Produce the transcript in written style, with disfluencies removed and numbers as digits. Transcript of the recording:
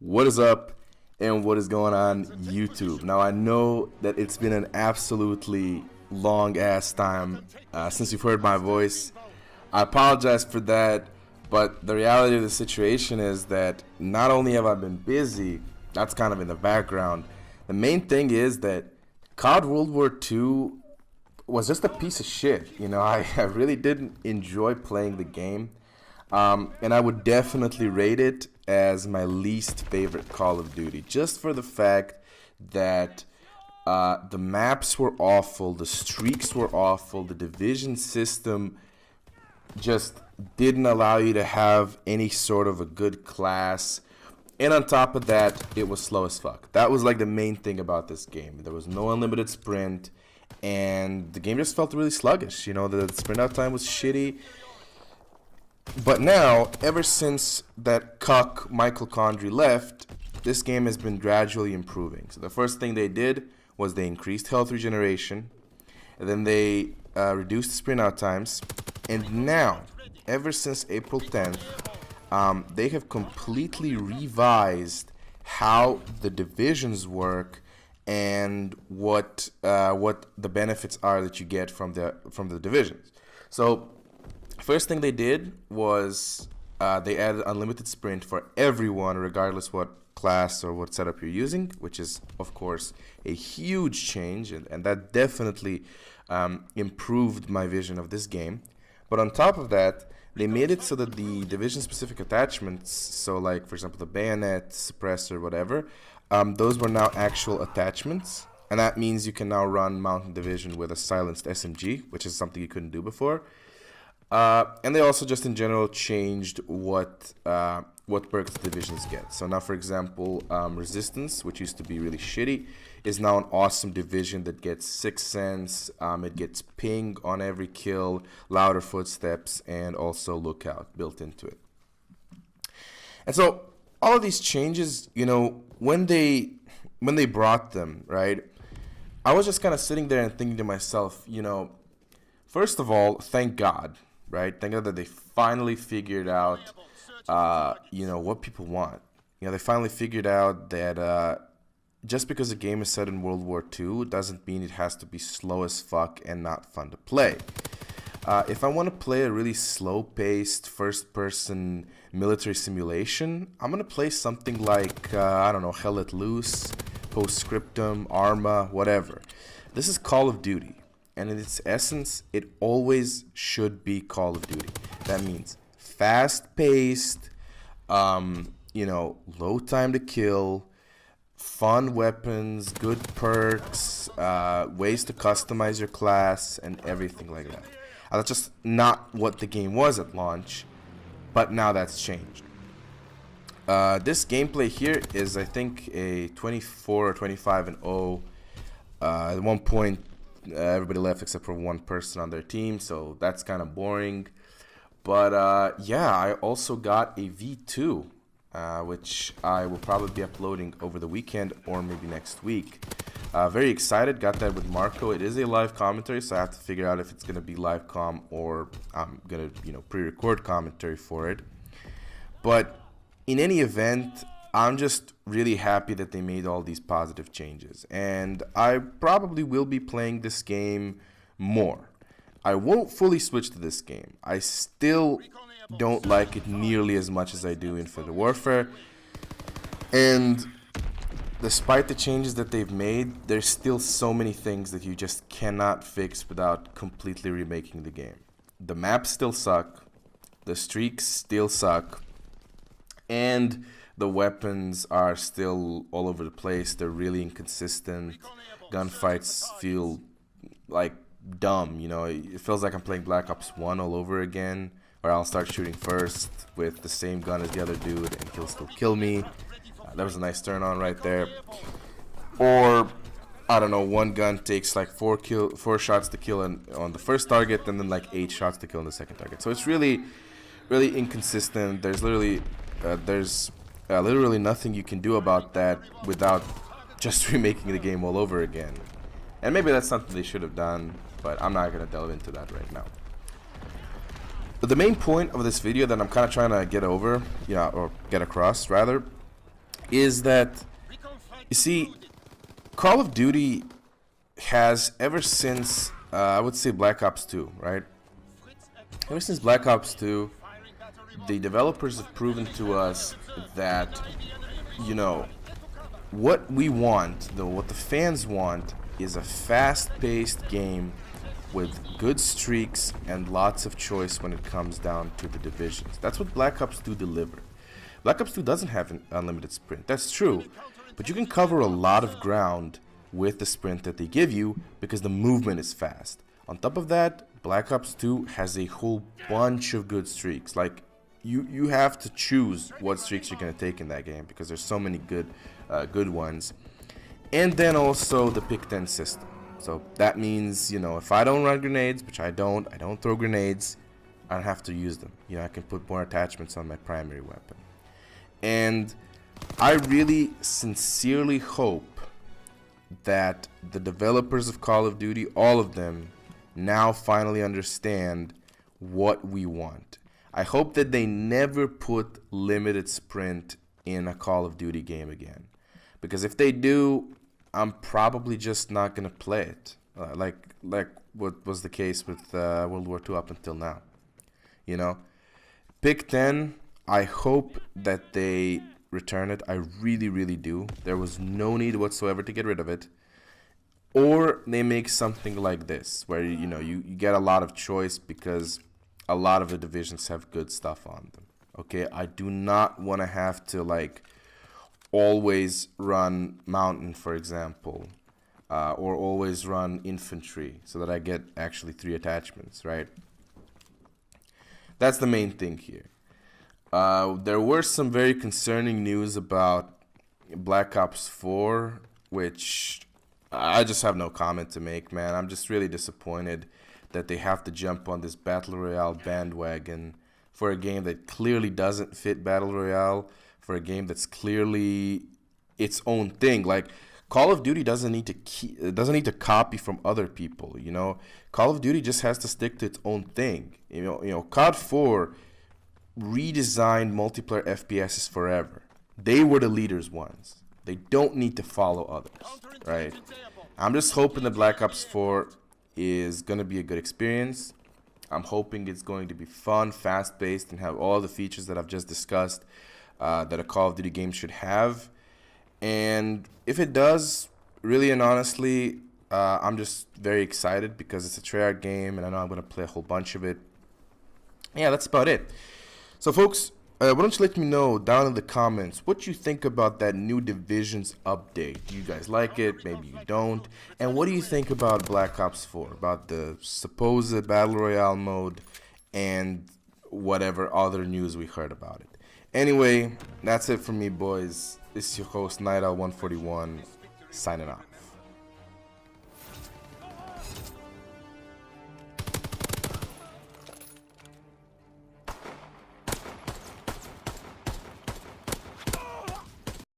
What is up and what is going on YouTube? Now I know that it's been an absolutely long ass time since you've heard my voice. I apologize for that, but the reality of the situation is that not only have I been busy, that's kind of in the background. The main thing is that COD World War II was just a piece of shit. You know, I really didn't enjoy playing the game. And I would definitely rate it as my least favorite Call of Duty, just for the fact that the maps were awful, the streaks were awful, the division system just didn't allow you to have any sort of a good class. And on top of that, it was slow as fuck. That was like the main thing about this game. There was no unlimited sprint, and the game just felt really sluggish. You know, the sprint out time was shitty. But now, ever since that cuck Michael Condrey left, this game has been gradually improving. So the first thing they did was they increased health regeneration, and then they reduced sprint out times, and now, ever since April 10th, they have completely revised how the divisions work and what the benefits are that you get from the divisions. So first thing they did was they added unlimited sprint for everyone, regardless what class or what setup you're using, which is, of course, a huge change, and that definitely improved my vision of this game. But on top of that, they made it so that the division-specific attachments, so like, for example, the bayonet, suppressor, whatever, those were now actual attachments, and that means you can now run Mountain Division with a silenced SMG, which is something you couldn't do before. And they also just in general changed what perks divisions get. So now, for example, Resistance, which used to be really shitty, is now an awesome division that gets 6 Sense, it gets ping on every kill, louder footsteps, and also lookout built into it. And so all of these changes, you know, when they brought them, right, I was just kind of sitting there and thinking to myself, you know, first of all, thank God. Right? Thank God that they finally figured out, you know, what people want. You know, they finally figured out that just because a game is set in World War II doesn't mean it has to be slow as fuck and not fun to play. If I want to play a really slow-paced, first-person military simulation, I'm going to play something like, I don't know, Hell Let Loose, Postscriptum, Arma, whatever. This is Call of Duty. And in its essence, it always should be Call of Duty. That means fast-paced, you know, low time to kill, fun weapons, good perks, ways to customize your class, and everything like that. That's just not what the game was at launch, but now that's changed. This gameplay here is, I think, a 24 or 25-0. At one point, everybody left except for one person on their team, so that's kind of boring. But yeah, I also got a V2, which I will probably be uploading over the weekend or maybe next week. Very excited, got that with Marco. It is a live commentary, so I have to figure out if it's going to be live com or I'm going to, you know, pre-record commentary for it. But in any event, I'm just really happy that they made all these positive changes, and I probably will be playing this game more. I won't fully switch to this game. I still don't like it nearly as much as I do Infinite Warfare, and despite the changes that they've made, there's still so many things that you just cannot fix without completely remaking the game. The maps still suck, the streaks still suck, and the weapons are still all over the place. They're really inconsistent. Gunfights feel like dumb, you know. It feels like I'm playing Black Ops 1 all over again, where I'll start shooting first with the same gun as the other dude and he'll still kill me. That was a nice turn on right there. Or, I don't know, one gun takes like 4 shots to kill on the first target and then like 8 shots to kill on the second target. So it's really inconsistent. There's literally nothing you can do about that without just remaking the game all over again. And maybe that's something they should have done, but I'm not going to delve into that right now. But the main point of this video that I'm kind of trying to get over, or get across rather, is that, you see, Call of Duty has, ever since, I would say Black Ops 2, right? Ever since Black Ops 2, the developers have proven to us that, you know, what we want, though, what the fans want, is a fast-paced game with good streaks and lots of choice when it comes down to the divisions. That's what Black Ops 2 delivered. Black Ops 2 doesn't have an unlimited sprint, that's true, but you can cover a lot of ground with the sprint that they give you because the movement is fast. On top of that, Black Ops 2 has a whole bunch of good streaks. Like, you have to choose what streaks you're going to take in that game because there's so many good ones. And then also the pick 10 system. So that means, you know, if I don't run grenades, which I don't throw grenades, I don't have to use them. You know, I can put more attachments on my primary weapon. And I really sincerely hope that the developers of Call of Duty, all of them, now finally understand what we want. I hope that they never put limited sprint in a Call of Duty game again. Because if they do, I'm probably just not going to play it. Like what was the case with World War II up until now. You know? Pick 10, I hope that they return it. I really, really do. There was no need whatsoever to get rid of it. Or they make something like this, where, you know, you get a lot of choice because a lot of the divisions have good stuff on them. Okay, I do not want to have to, like, always run mountain, for example, or always run infantry so that I get actually 3 attachments, right? That's the main thing here. There were some very concerning news about Black Ops 4, which I just have no comment to make, man. I'm just really disappointed that they have to jump on this Battle Royale bandwagon for a game that clearly doesn't fit Battle Royale, for a game that's clearly its own thing. Like, Call of Duty doesn't need to copy from other people, you know? Call of Duty just has to stick to its own thing. You know, COD 4 redesigned multiplayer FPSs forever. They were the leaders once. They don't need to follow others, right? I'm just hoping that Black Ops 4 is going to be a good experience. I'm hoping it's going to be fun, fast-paced, and have all the features that I've just discussed that a Call of Duty game should have. And if it does, really and honestly, I'm just very excited because it's a Treyarch game, and I know I'm going to play a whole bunch of it. Yeah, that's about it. So, folks, why don't you let me know down in the comments what you think about that new Divisions update. Do you guys like it? Maybe you don't. And what do you think about Black Ops 4? About the supposed Battle Royale mode and whatever other news we heard about it. Anyway, that's it from me, boys. This is your host, Night Owl 141, signing out.